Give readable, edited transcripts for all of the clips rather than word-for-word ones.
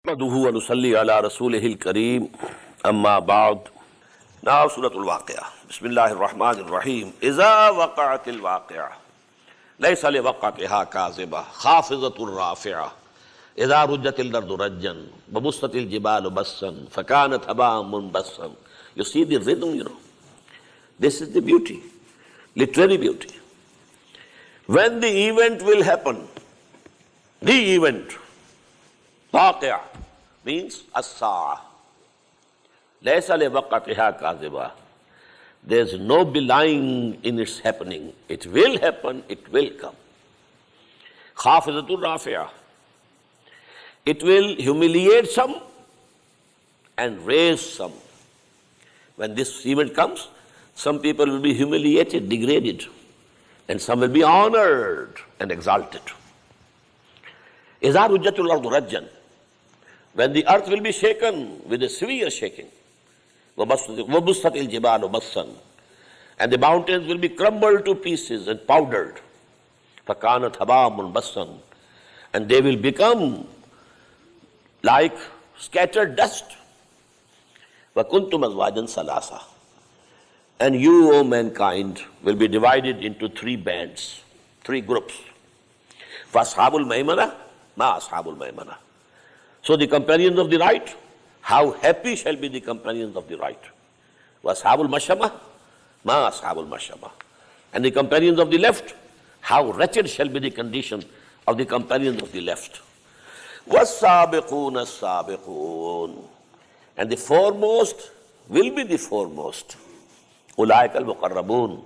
نحمده ونصلي على رسوله الكريم أما بعد. Now Surah Al-Waqi'ah. Bismillahir Rahmanir Rahim. إذا وقعت الواقعة ليس لوقعتها كاذبة خافضة رافعة إذا رجت الأرض رجا وبست الجبال بسا فكانت هباء منبثا. You see the rhythm, you know. This is the beauty, literary beauty. When the event will happen, the event, واقع means الساعة. ليس لوقعتها كاذبة. There is no belying in its happening. It will happen, it will come. خافضة رافعة. It will humiliate some and raise some. When this event comes, some people will be humiliated, degraded, and some will be honored and exalted. إذا رجت الأرض رجا. When the earth will be shaken with a severe shaking. وَبُسَّتِ الْجِبَالُ بَسًّا. And the mountains will be crumbled to pieces and powdered. فَكَانَتْ هَبَاءً مُنبَثًّا. And they will become like scattered dust. وَكُنْتُمْ أَزْوَاجًا ثَلَاثًا. And you, O mankind, will be divided into three bands, three groups. فَأَصْحَابُ الْمَيْمَنَةِ مَا أَصْحَابُ الْمَيْمَنَةِ. So the companions of the right, how happy shall be the companions of the right. وَأَصْحَابُ الْمَشْأَمَةِ مَا أَصْحَابُ الْمَشْأَمَةِ. And the companions of the left, how wretched shall be the condition of the companions of the left. وَالسَّابِقُونَ السَّابِقُونَ. And the foremost will be the foremost. أُولَٰئِكَ الْمُقَرَّبُونَ.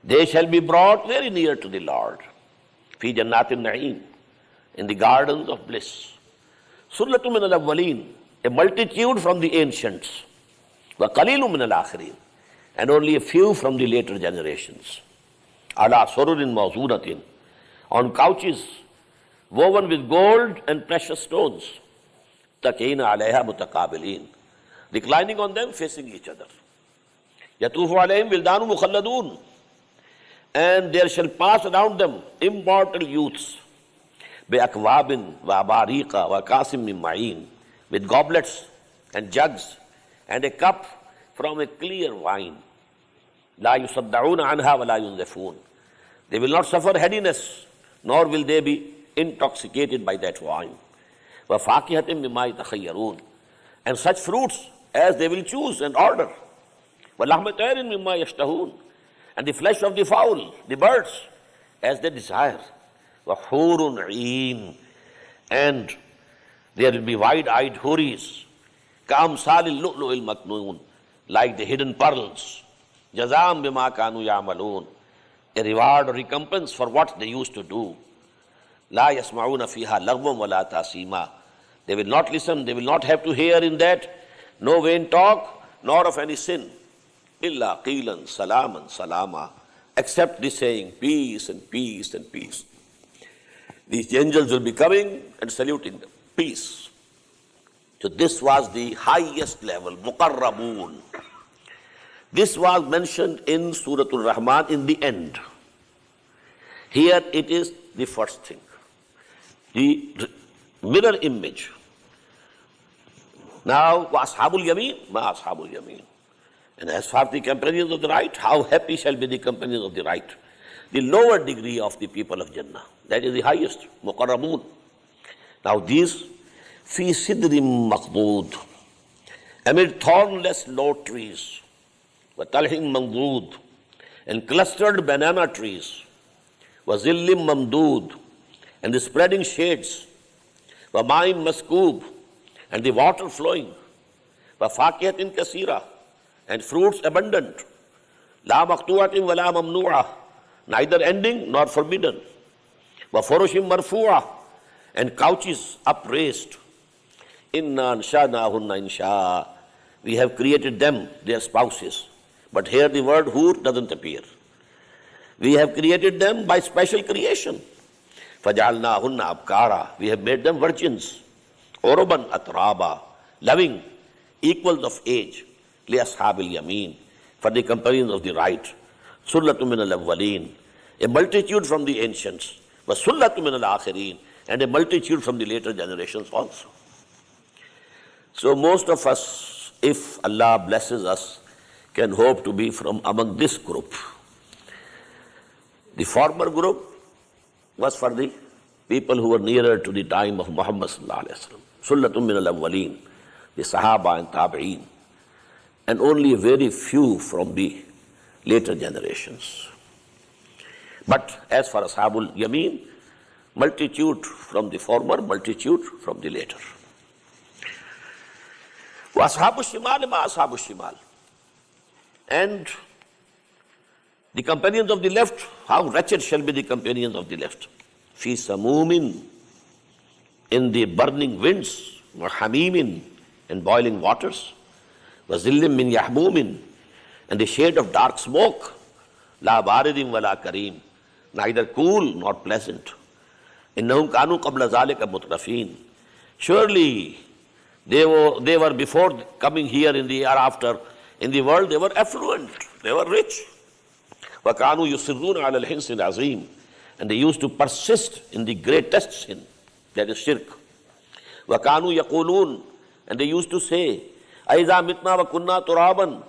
They shall be brought very near to the Lord. فِي جَنَّاتِ النَّعِيمِ. In the gardens of bliss. سُلَّةٌ مِّنَ الْأَوَّلِينَ. A multitude from the ancients. وَقَلِيلٌ مِّنَ الْآخِرِينَ. And only a few from the later generations. عَلَىٰ سُرُرٍ مَوْضُونَةٍ. On couches woven with gold and precious stones. تَكِينَ عَلَيْهَا مُتَقَابِلِينَ. Reclining on them, facing each other. يَطُوفُ عَلَيْهِمْ وِلْدَانٌ مُخَلَّدُونَ. And there shall pass around them immortal youths. بِأَكْوَابٍ وَأَبَارِيقَ وَكَاسٍ مِّن مَّعِينٍ. With goblets and jugs and a cup from a clear wine. لَا يُصَدَّعُونَ عَنْهَا وَلَا يُنزَفُونَ. They will not suffer headiness, nor will they be intoxicated by that wine. وَفَاكِهَةٍ مِّمَّا يَتَخَيَّرُونَ. And such fruits as they will choose and order. وَلَحْمَ طَيْرٍ مِّمَّا يَشْتَهُونَ. And the flesh of the fowl, the birds, as they desire. وَحُورٌ عِينٌ. And there will be wide-eyed houris. كَأَمْثَالِ اللُّؤْلُؤِ الْمَكْنُونِ. Like the hidden pearls. جَزَاءً بِمَا كَانُوا يَعْمَلُونَ. A reward or recompense for what they used to do. لَا يَسْمَعُونَ فِيهَا لَغْوًا وَلَا تَأْثِيمًا. They will not listen, they will not have to hear in that no vain talk, nor of any sin. إِلَّا قِيلًا سَلَامًا سَلَامًا. Except the saying, peace and peace and peace. These angels will be coming and saluting them. Peace. So this was the highest level, muqarrabun. This was mentioned in Surah Al-Rahman in the end. Here it is the first thing. The mirror image. Now, وَأَصْحَابُ الْيَمِينَ مَا أَصْحَابُ الْيَمِينَ. And as far as the companions of the right, how happy shall be the companions of the right. The lower degree of the people of Jannah. That is the highest, muqarrabun. Now these, fi sidrim maqdood, amid thornless low trees, wa talhin mamdood, and clustered banana trees, wa zillim mamdood, and the spreading shades, wa ma'in maskoob, and the water flowing, wa fakihatin kasira, and fruits abundant, la maqtu'atin wa la mamnu'ah, neither ending nor forbidden, wa furushim marfu'ah, and couches upraised. Inna ansha'nahunna insha'a. We have created them, their spouses. But here the word hur doesn't appear. We have created them by special creation. Faja'alnahunna abkara. We have made them virgins. Uruban atraba. Loving, equals of age. Li ashabil yameen. For the companions of the right. Sullatun min al-awwaleen. A multitude from the ancients. Wa sullatun min al-akhirin. And a multitude from the later generations also. So most of us, if Allah blesses us, can hope to be from among this group. The former group was for the people who were nearer to the time of Muhammad sallallahu alaihi wasallam. Sullatun min al-awwaleen, the Sahaba and Tabi'een, and only a very few from the later generations. But as for Ashabul Yameen, multitude from the former, multitude from the later. وَأَصْحَابُ الشِّمَالِ مَا أَصْحَابُ الشِّمَالِ. And the companions of the left, how wretched shall be the companions of the left. فِي سَمُومٍ, in the burning winds, وَحَمِيمٍ, in boiling waters, وَزِلٍّ مِّن يَحْمُومٍ, and the shade of dark smoke, لَا بَارِدٍ وَلَا كَرِيمٍ, neither cool nor pleasant. إِنَّهُمْ كَانُوا قَبْلَ ذَلِكَ مُتْرَفِينَ. Surely they were before coming here in the hereafter, in the world they were affluent, they were rich. وَكَانُوا يُصِرُّونَ عَلَى الْحِنْسِ الْعَظِيمِ, and they used to persist in the greatest sin, that is shirk. وَكَانُوا يَقُولُونَ, and they used to say, أَإِذَا مِتْنَا وَكُنَّا تُرَابًا,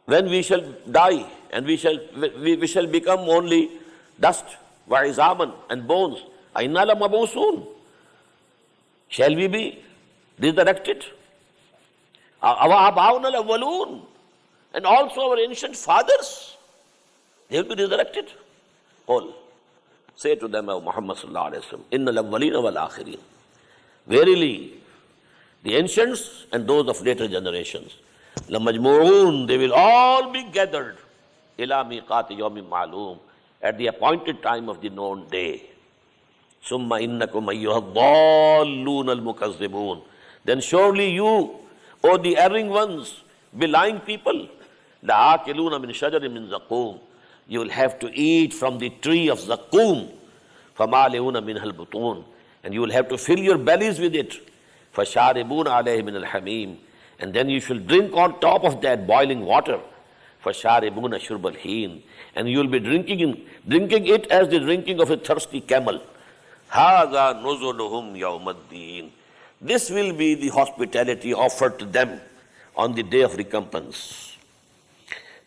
when we shall die and we shall become only dust, وَعِزَامًا, and bones, أَإِنَّا لَمَبْعُوثُونَ, shall we be resurrected? أَوَآبَاؤُنَا الْأَوَّلُونَ, and also our ancient fathers, they will be resurrected. All. Say to them, O Muhammad sallallahu alayhi wa sallam, إِنَّ الْأَوَّلِينَ وَالْآخِرِينَ. Verily, the ancients and those of later generations, لَمَجْمُعُونَ, they will all be gathered, إِلَى مِيقَاتِ يَوْمٍ مَعْلُومٍ, at the appointed time of the known day. ثُمَّ إِنَّكُمْ أَيُّهَا الضَّالُّونَ الْمُكَذِّبُونَ, then surely you, O the erring ones, belying people, لَآكِلُونَ مِنْ شَجَرٍ مِنْ زَقُومٍ, you will have to eat from the tree of Zaqqum, فَمَالِئُونَ مِنْهَا الْبُطُونَ, and you will have to fill your bellies with it. فَشَارِبُونَ عَلَيْهِ مِنَ الْحَمِيمِ, and then you shall drink on top of that boiling water. فَشَارِبُونَ شُرْبَ الْهِينَ, and you will be drinking it as the drinking of a thirsty camel. هَذَا نُزُلُهُمْ يَوْمَ الدِّينِ, this will be the hospitality offered to them on the day of recompense.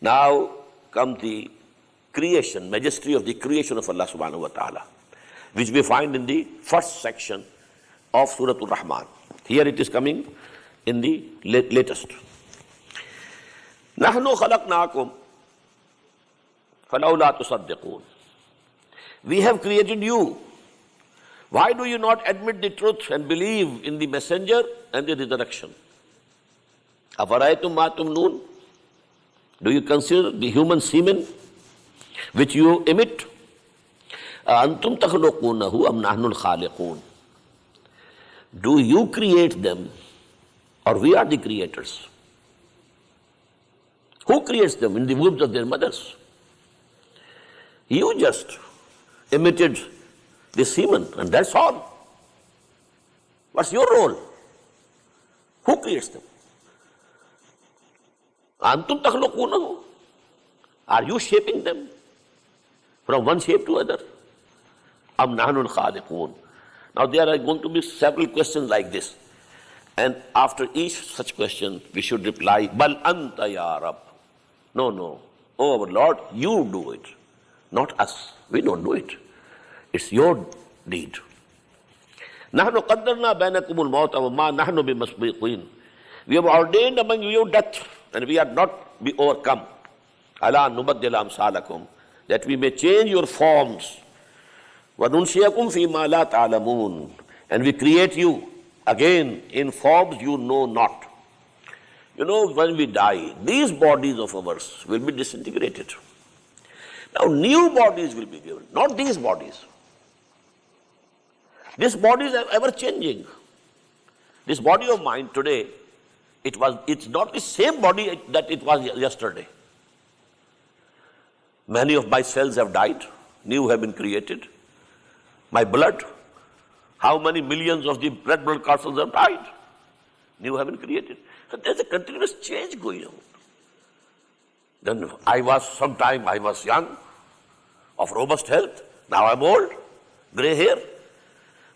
Now comes the creation, majesty of the creation of Allah subhanahu wa ta'ala, which we find in the first section of Surah Al-Rahman. Here it is coming in the latest. نَحْنُ خَلَقْنَاكُمْ فَلَوْلَا تُصَدِّقُونَ, we have created you. Why do you not admit the truth and believe in the messenger and the resurrection? أَفَرَأَيْتُمْ مَا تُمْنُونَ, do you consider the human semen which you emit? أَأَنْتُمْ تَخْلُقُونَهُ أَمْ نَحْنُ الْخَالِقُونَ, do you create them or we are the creators? Who creates them in the wombs of their mothers? You just emitted the semen and that's all. What's your role? Who creates them? أَنْتُمْ تَخْلُقُونَهُ, are you shaping them from one shape to other? أَمْ نَحْنُ الْخَالِقُونَ. Now there are going to be several questions like this, and after each such question we should reply, بَلْ أَنْتَ يَا رَبْ, no, oh our Lord, you do it, not us, we don't do it, it's your deed. نَحْنُ قَدَّرْنَا بَيْنَكُمُ الْمَوْتَ وَمَا نَحْنُ بِمَسْبِقِينَ, we have ordained among you death and we are not be overcome. أَلَا نُبَدِّلَ أَمْثَالَكُمْ, that we may change your forms. وَنُنْشِيَكُمْ فِي مَا لَا تَعْلَمُونَ, and we create you again in forms you know not. You know, when we die, these bodies of ours will be disintegrated. Now new bodies will be given, not these bodies. These bodies are ever changing. This body of mine today, it's not the same body that it was yesterday. Many of my cells have died, new have been created. My blood, how many millions of the red blood corpuscles have died, new have been created. So there's a continuous change going on. Then sometime I was young, of robust health, now I'm old, grey hair.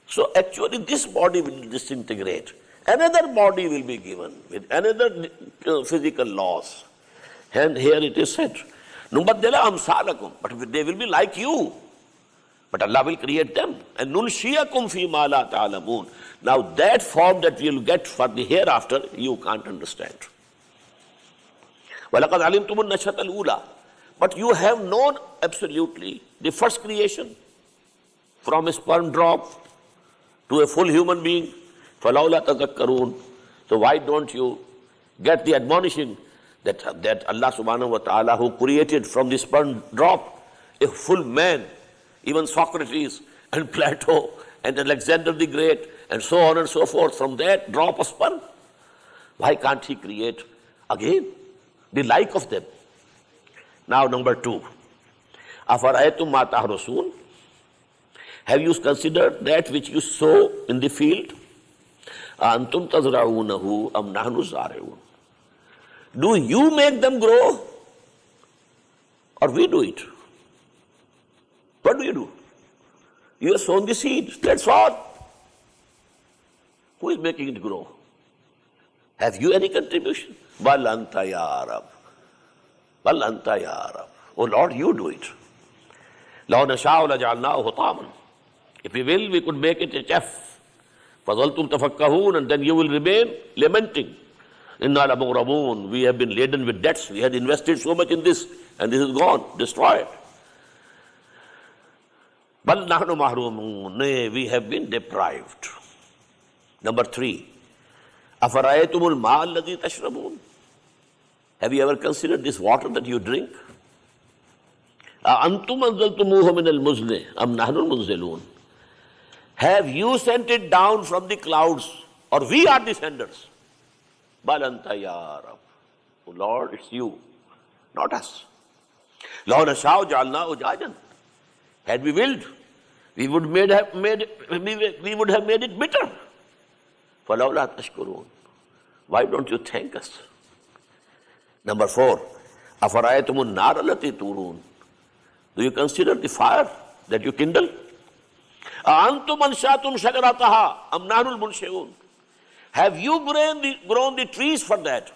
So actually this body will disintegrate. Another body will be given with another physical laws. And here it is said, Nubaddila amsalakum, but they will be like you. But Allah will create them. And nunshiyakum fi ma la ta'lamun. Now that form that you will get for the hereafter, you can't understand. وَلَقَدْ عَلِمْتُمُ النَّشَةَ الْأُولَى. But you have known absolutely the first creation, from a sperm drop to a full human being. فَلَوْلَا تَذَكَّرُونَ. So why don't you get the admonishing that Allah subhanahu wa ta'ala, who created from the sperm drop a full man, even Socrates and Plato and Alexander the Great and so on and so forth, from that drop of sperm, why can't he create again the like of them? Now number 2, أَفَرَأَيْتُمْ مَا تَحْرُثُونَ. Have you considered that which you sow in the field? أَأَنْتُمْ تَزْرَعُونَهُ أَمْ نَحْنُ الزَّارِعُونَ. Do you make them grow or we do it? What do you do? You have sown the seed, that's all. Who is making it grow? Have you any contribution? Bal anta ya Rab. Bal anta ya Rab. Oh Lord, you do it. لَوْ نَشَاءُ لَجَعَلْنَاهُ حُطَامًا. If we will, we could make it a chaff. فَظَلْتُمْ تَفَكَّهُونَ. And then you will remain lamenting. إِنَّا لَمُغْرَمُونَ. We have been laden with debts. We had invested so much in this, and this is gone, destroyed. بَلْ نَحْنُ مَحْرُومُونَ. Nay, we have been deprived. Number 3. أَفَرَأَيْتُمُ الْمَاءَ الَّذِي تَشْرَبُونَ. Have you ever considered this water that you drink? أَأَنْتُمْ أَنزَلْتُمُوهُ مِنَ الْمُزْنِ أَمْ نَحْنُ الْمُنزِلُونَ. Have you sent it down from the clouds, or we are the senders? بَلْ أَنْتَ يَا رَبْ. Oh Lord, it's you, not us. لَوْ نَشَاءُ جَعَلْنَاهُ جَاجًا. Had we willed, we would have made it bitter. فَلَوْلَا تَشْكُرُونَ. Why don't you thank us? Number 4. أَفَرَأَيْتُمُ النَّارَ الَّتِي تُورُونَ. Do you consider the fire that you kindle? أَأَنْتُمْ أَنشَأْتُمْ شَجَرَتَهَا أَمْ نَحْنُ الْمُنشِئُونَ. Have you grown the trees for that?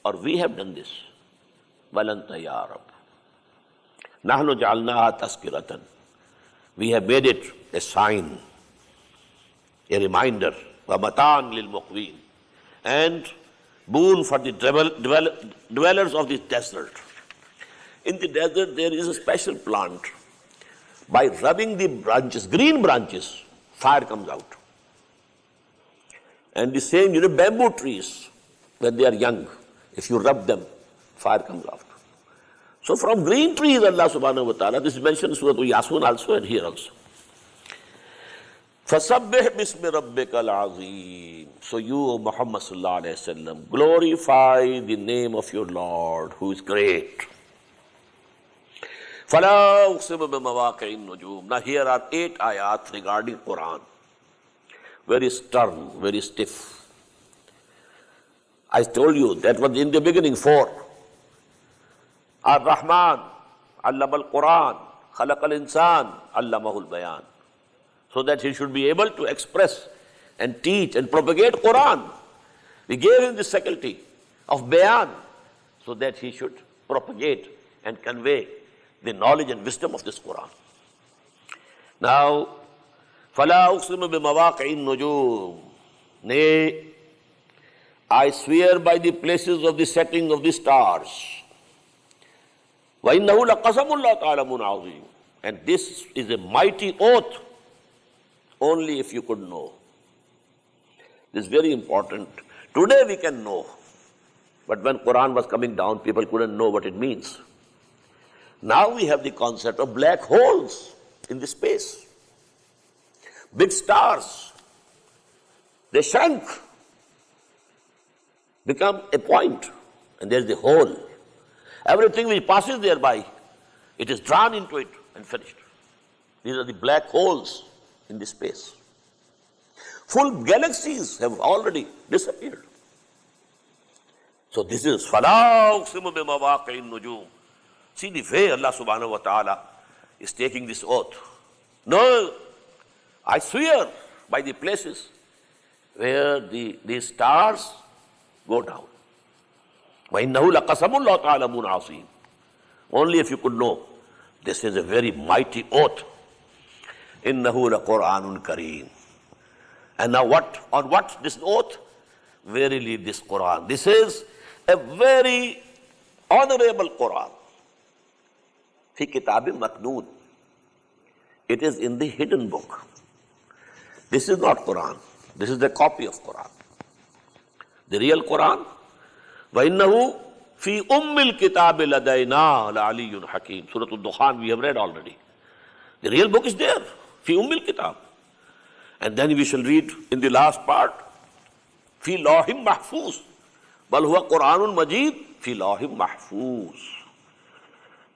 Or we have done this? بَلْ أَنْتَ يَا رَبْ. نَحْنُ جَعَلْنَاهَا تَذْكِرَةً. We have made it a sign, a reminder, وَمَتَاعًا لِلْمُقْوِينَ, and boon for the dwellers of this desert. In the desert there is a special plant. By rubbing the branches, green branches, fire comes out. And the same, bamboo trees, when they are young, if you rub them, fire comes out. So from green trees, Allah subhanahu wa ta'ala, this is mentioned in Surah Yasin also and here also. فَسَبِّحْ بِسْمِ رَبِّكَ الْعَظِيمِ. So you, Muhammad sallallahu alayhi wa sallam, glorify the name of your Lord who is great. فَلَا أُقْسِمُ بِمَوَاقِعِ النُّجُومِ. Now here are 8 ayat regarding Quran. Very stern, very stiff. I told you that was in the beginning 4. Ar-Rahman, Allama al-Quran, Khalaq al-Insan, Allamahu al-Bayan. So that he should be able to express and teach and propagate Quran. We gave him the faculty of Bayan so that he should propagate and convey the knowledge and wisdom of this Quran. Now, فَلَا أُقْسِمُ بِمَوَاقِعِ النُّجُومِ. Nay, I swear by the places of the setting of the stars. وَإِنَّهُ لَقَسَمٌ لَا تَعْلَمُونَ عَظِيمٌ. And this is a mighty oath, only if you could know. This is very important. Today we can know, but when Quran was coming down, people couldn't know what it means. Now we have the concept of black holes in the space. Big stars, they shrunk, become a point, and there's the hole. Everything which passes thereby, it is drawn into it and finished. These are the black holes in the space. Full galaxies have already disappeared. So this is فَلَا أُقْسِمُ بِمَوَاقِعِ النُّجُومِ. See the way Allah subhanahu wa ta'ala is taking this oath. No, I swear by the places where the stars go down. وَإِنَّهُ لَقَسَمٌ لَوْ تَعْلَمُونَ عَظِيمٌ. Only if you could know, this is a very mighty oath. إِنَّهُ لَقُرْآنٌ كَرِيمٌ. And now what? On what this oath? Verily this Quran. This is a very honorable Quran. Fi kitabim maknoon. It is in the hidden book. This is not Quran. This is the copy of Quran. The real Quran. وَإِنَّهُ فِي أُمِّ الْكِتَابِ لَدَيْنَا لَعَلِيٌّ حَكِيمٌ. Surah Al-Dukhan we have read already. The real book is there. فِي أُمِّ الْكِتَابِ. And then we shall read in the last part, فِي لَوْحٍ مَحْفُوظٍ. بَلْ هُوَ قُرْآنٌ مَجِيدٌ فِي لَوْحٍ مَحْفُوظٍ.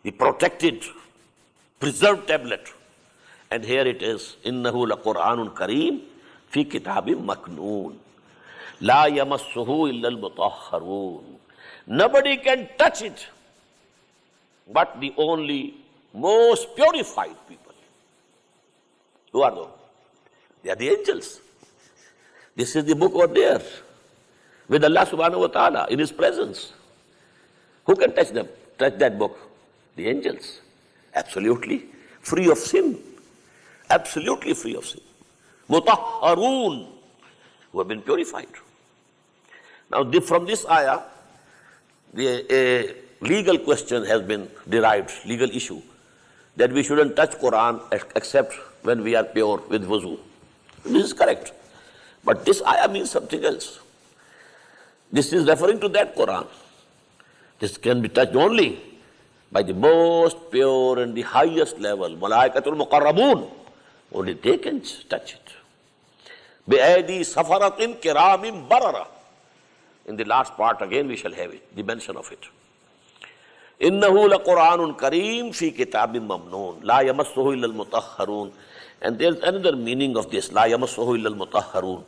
The protected, preserved tablet. And here it is, إِنَّهُ لَقُرْآنٌ كَرِيمٌ فِي كِتَابٍ مَكْنُونٍ لَا يَمَسُّهُ إِلَّا الْمُطَهَّرُونَ. Nobody can touch it but the only most purified people. Who are those? They are the angels. This is the book over there with Allah subhanahu wa ta'ala in His presence. Who can touch them? Touch that book? The angels. Absolutely free of sin. Absolutely free of sin. Mutahharun, who have been purified. Now from this ayah, a legal question has been derived, legal issue, that we shouldn't touch Quran except when we are pure with wuzu. This is correct. But this ayah means something else. This is referring to that Quran. This can be touched only by the most pure and the highest level. Malaikatul Muqarrabun. Only they can touch it. BPAAE safaratin kiramin barara. In the last part again we shall have it, the mention of it. إِنَّهُ لَقُرْآنٌ كَرِيمٌ فِي كِتَابٍ مَمْنُونٍ لَا يَمَسُّهُ إِلَّا الْمُطَهَّرُونَ. And there is another meaning of this, لَا يَمَسُّهُ إِلَّا الْمُطَهَّرُونَ.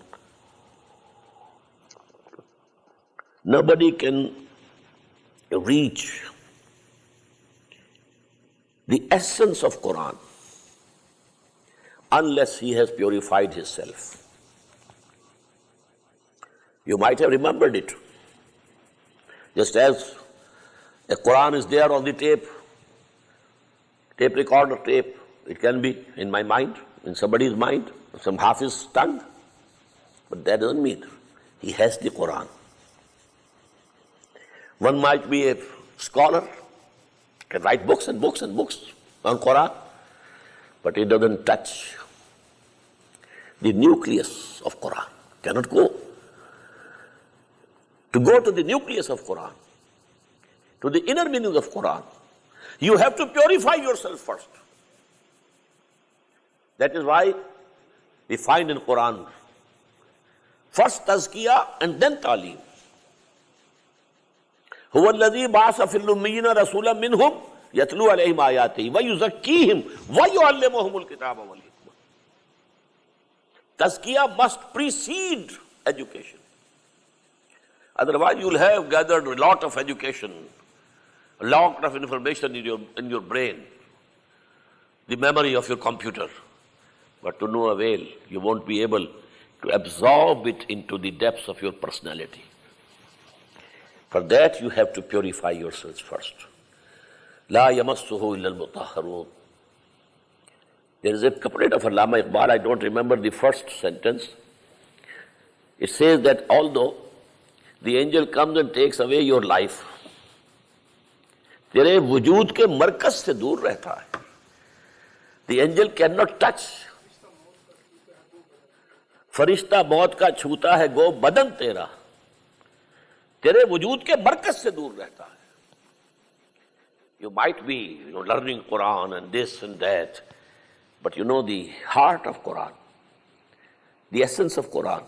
Nobody can reach the essence of Quran unless he has purified himself. You might have remembered it. Just as a Quran is there on the tape recorder tape, it can be in my mind, in somebody's mind, some Hafiz tongue. But that doesn't mean he has the Quran. One might be a scholar, can write books and books and books on Quran, but it doesn't touch the nucleus of Quran. Cannot go. To go to the nucleus of Quran, to the inner meaning of Quran, you have to purify yourself first. That is why we find in Quran first tazkiyah and then ta'lim. هُوَ الَّذِي بَعَثَ فِي الْأُمِّيِّينَ رَسُولًا مِّنْهُمْ يَتْلُو عَلَيْهِمْ آيَاتِهِ وَيُزَكِّيهِمْ وَيُعَلِّمُهُمُ الْكِتَابَ وَالْحِكْمَةَ. Tazkiyah must precede education. Otherwise you will have gathered a lot of education, a lot of information in your brain, the memory of your computer. But to no avail, you won't be able to absorb it into the depths of your personality. For that you have to purify yourselves first. La yamassuhu illa al-mutahharun. There is a couplet of Allama Iqbal, I don't remember the first sentence. It says that although the angel comes and takes away your life, तेरे वजूद के मरकज से दूर रहता है. The angel cannot touch. फरिश्ता मौत का छूता है गो बदन तेरा, तेरे वजूद के मरकज से दूर रहता है. You might be learning Quran and this and that, but you know the heart of Quran, the essence of Quran,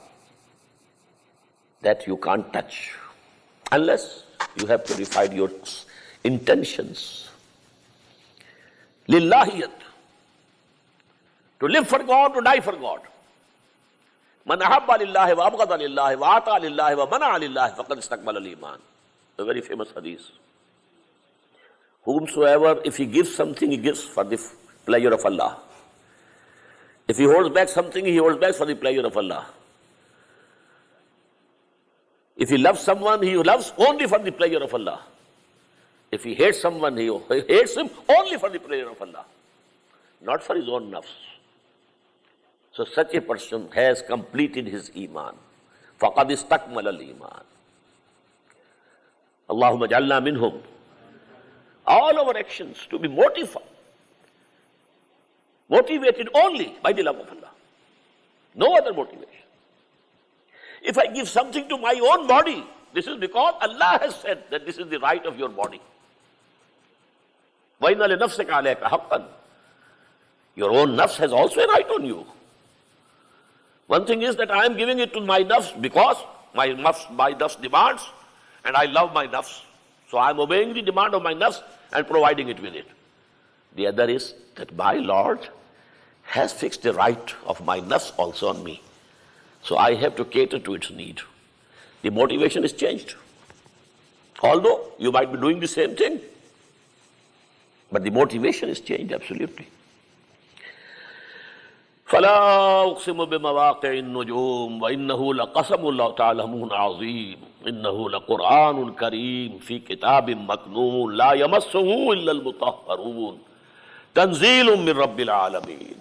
that you can't touch unless you have purified your intentions. Lillahiyat, to live for God, to die for God. Man ahabba lillahi wa abghada lillahi wa ata lillahi wa mana'a lillahi faqad istakmala al-iman. A very famous hadith. Whomsoever, if he gives something, he gives for the pleasure of Allah. If he holds back something, he holds back for the pleasure of Allah. If he loves someone, he loves only for the pleasure of Allah. If he hates someone, he hates him only for the pleasure of Allah, not for his own nafs. So such a person has completed his iman. فَقَدْ اسْتَكْمَلَ الْإِيمَانِ. Allahumma ja'alna minhum. All our actions to be motivated only by the love of Allah. No other motivation. If I give something to my own body, this is because Allah has said that this is the right of your body. وَإِنَّ لِنَفْسِكَ عَلَيْكَ حَقًّا. Your own nafs has also a right on you. One thing is that I am giving it to my nafs because my nafs demands, and I love my nafs. So I am obeying the demand of my nafs and providing it with it. The other is that my Lord has fixed the right of my nafs also on me. So I have to cater to its need. The motivation is changed. Although you might be doing the same thing, but the motivation is changed absolutely. فَلَا أُقْسِمُ بِمَوَاقِعِ النُّجُومِ وَإِنَّهُ لَقَسَمُ اللَّهُ تَعَالَى عَظِيمٌ إِنَّهُ لَقُرْآنٌ كَرِيمٌ فِي كِتَابٍ مَكْنُونٍ لَا يَمَسُّهُ إِلَّا الْمُطَهَّرُونَ تَنزِيلٌ مِّن رَبِّ الْعَالَمِينَ.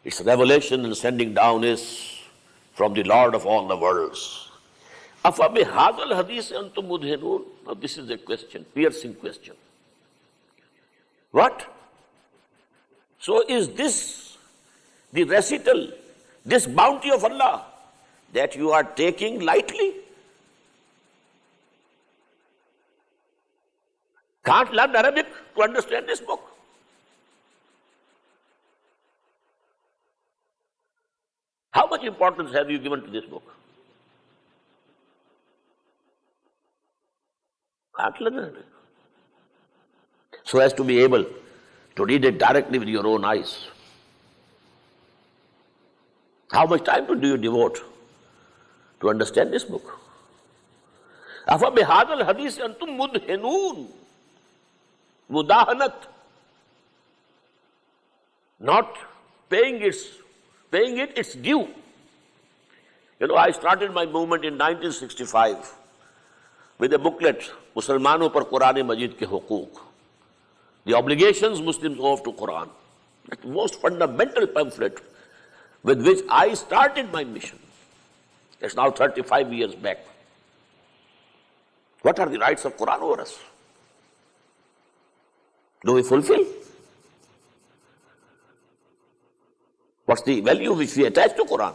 Its revelation and sending down is from the Lord of all the worlds. أَفَبِهَذَا الْحَدِيثِ أَنْتُمْ مُدْهِنُونَ. Now this is a question, piercing question. What? So is this the recital, this bounty of Allah that you are taking lightly? Can't learn Arabic to understand this book. How much importance have you given to this book? Can't learn Arabic. So as to be able to read it directly with your own eyes. How much time do you devote to understand this book? أَفَبِهَذَا الْحَدِيثِ أَنْتُمْ مُدْهِنُونَ. Mudahanat. Not paying it its due. You know, I started my movement in 1965 with a booklet, Musalmanon par Quran Majid ke Huquq. The obligations Muslims owe to Quran. That most fundamental pamphlet with which I started my mission. It's now 35 years back. What are the rights of Quran over us? Do we fulfill? What's the value which we attach to Quran?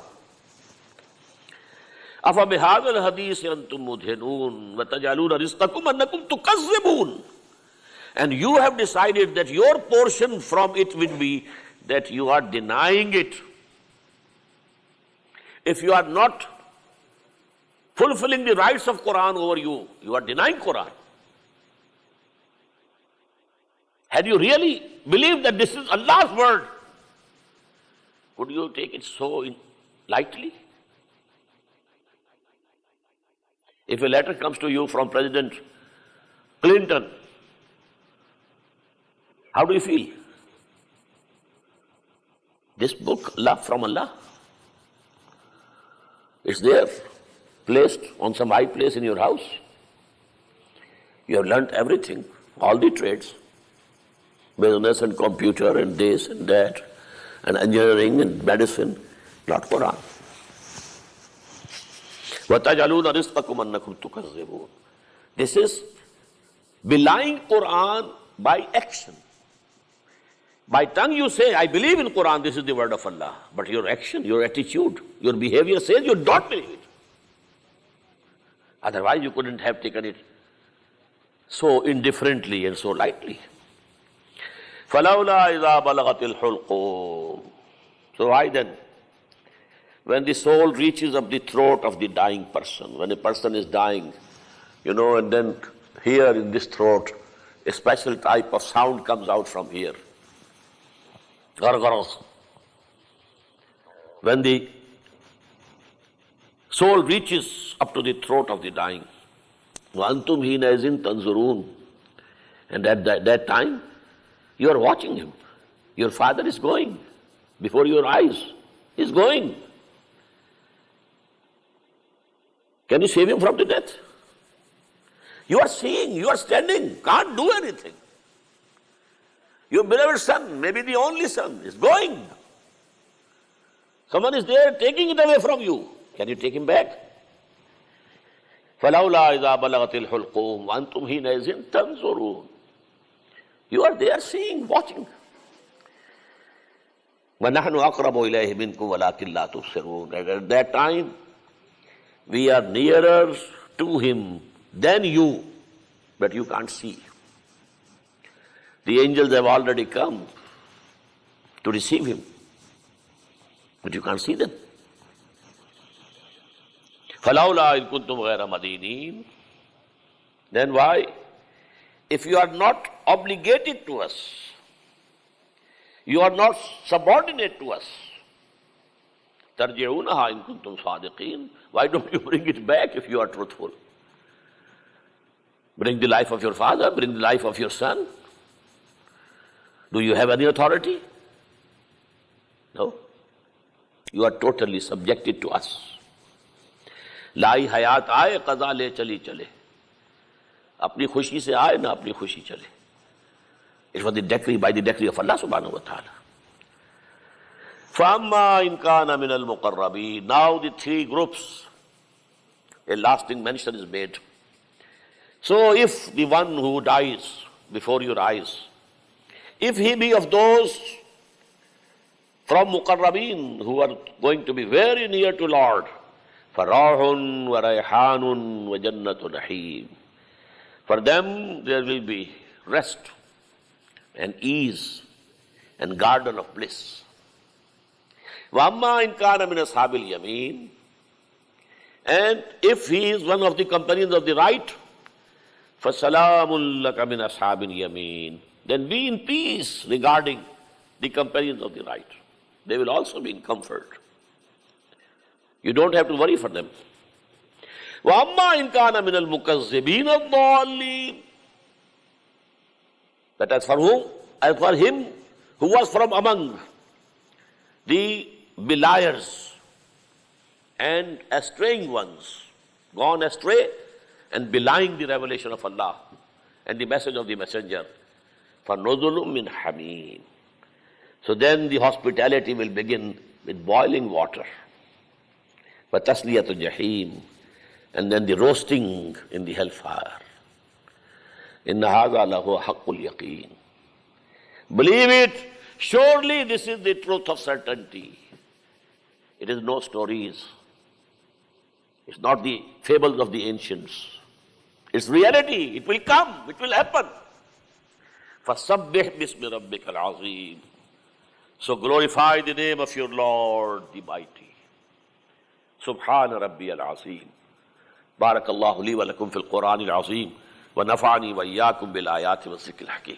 أَفَبِهَذَا الْحَدِيثِ أَنْتُمْ مُدْهِنُونَ وَتَجْعَلُونَ رِزْقَكُمْ أَنَّكُمْ تُكَذِّبُونَ. And you have decided that your portion from it will be that you are denying it. If you are not fulfilling the rights of Quran over you, you are denying Quran. Had you really believed that this is Allah's word, would you take it so lightly? If a letter comes to you from President Clinton, how do you feel? This book, love from Allah, it's there, placed on some high place in your house. You have learnt everything, all the trades, business and computer and this and that, and engineering and medicine, not Quran. وَتَجْعَلُونَ رِزْقَكُمْ أَنَّكُمْ تُكَذِّبُونَ. This is belying Quran by action. By tongue you say, I believe in Quran, this is the word of Allah. But your action, your attitude, your behavior says you don't believe it. Otherwise you couldn't have taken it so indifferently and so lightly. فَلَوْلَا إِذَا بَلَغَتِ الْحُلْقُومِ. So why then? When the soul reaches up the throat of the dying person, when a person is dying, and then here in this throat, a special type of sound comes out from here. Gargaras. When the soul reaches up to the throat of the dying, وَأَنْتُمْ حِينَئِذٍ تَنْظُرُونَ. And at that time, you are watching him. Your father is going. before your eyes. He's going. Can you save him from the death? You are seeing, you are standing, can't do anything. Your beloved son, maybe the only son, is going. Someone is there taking it away from you. Can you take him back? فَلَوْلَا إِذَا بَلَغَتِ الْحُلْقُومَ وَأَنْتُمْ حِينَئِذٍ تَنْظُرُونَ. You are there seeing, watching. وَنَحْنُ أَقْرَبُ إِلَيْهِ مِنْكُمْ وَلَكِنْ لَا تُبْصِرُونَ. At that time, we are nearer to him than you, but you can't see. The angels have already come to receive him, but you can't see them. فَلَوْلَا إِن كُنْتُمْ غَيْرَ مَدِينِينَ. Then why? If you are not obligated to us, you are not subordinate to us, تَرْجِعُونَهَا إِن كُنْتُمْ صَادِقِينَ. Why don't you bring it back if you are truthful? Bring the life of your father, bring the life of your son. Do you have any authority? No. You are totally subjected to us. लाई हयात आए कज़ा ले चली चले. अपनी खुशी से आए ना अपनी खुशी चले. It was the decree, by the decree of Allah subhanahu wa ta'ala. فَأَمَّا إِنْ كَانَ مِنَ الْمُقَرَّبِينَ. Now the three groups, a lasting mention is made. So if the one who dies before your eyes, if he be of those from Muqarrabeen who are going to be very near to Lord, فَرَاحٌ وَرَيْحَانٌ وَجَنَّةُ نَحِيمٌ. For them there will be rest and ease and garden of bliss. وَأَمَّا إِنْ كَانَ مِنْ أَصْحَابِ الْيَمِينِ. And if he is one of the companions of the right, فَسَلَامٌ لَكَ مِنْ أَصْحَابِ الْيَمِينِ. Then be in peace regarding the companions of the right. They will also be in comfort. You don't have to worry for them. وَأَمَّا إِنْ كَانَ مِنَ الْمُكَذِّبِينَ الضَّالِّينَ. But as for whom? As for him who was from among the beliers and estraying ones, gone astray and belying the revelation of Allah and the message of the messenger, فَنُزُلٌ مِّنْ حَمِيمٍ. So then the hospitality will begin with boiling water. وَتَسْلِيَةُ الْجَحِيمِ. And then the roasting in the hellfire. إِنَّ هَذَا لَهُوَ حَقُّ الْيَقِينِ. Believe it, surely this is the truth of certainty. It is no stories. It's not the fables of the ancients. It's reality. It will come. It will happen. فَسَبِّحْ بِاسْمِ رَبِّكَ الْعَظِيمِ. So glorify the name of your Lord, the Mighty. سبحان ربي العظيم. بارك الله لي ولكم في القرآن العظيم ونفعني وإياكم بالآيات والذكر الحكيم.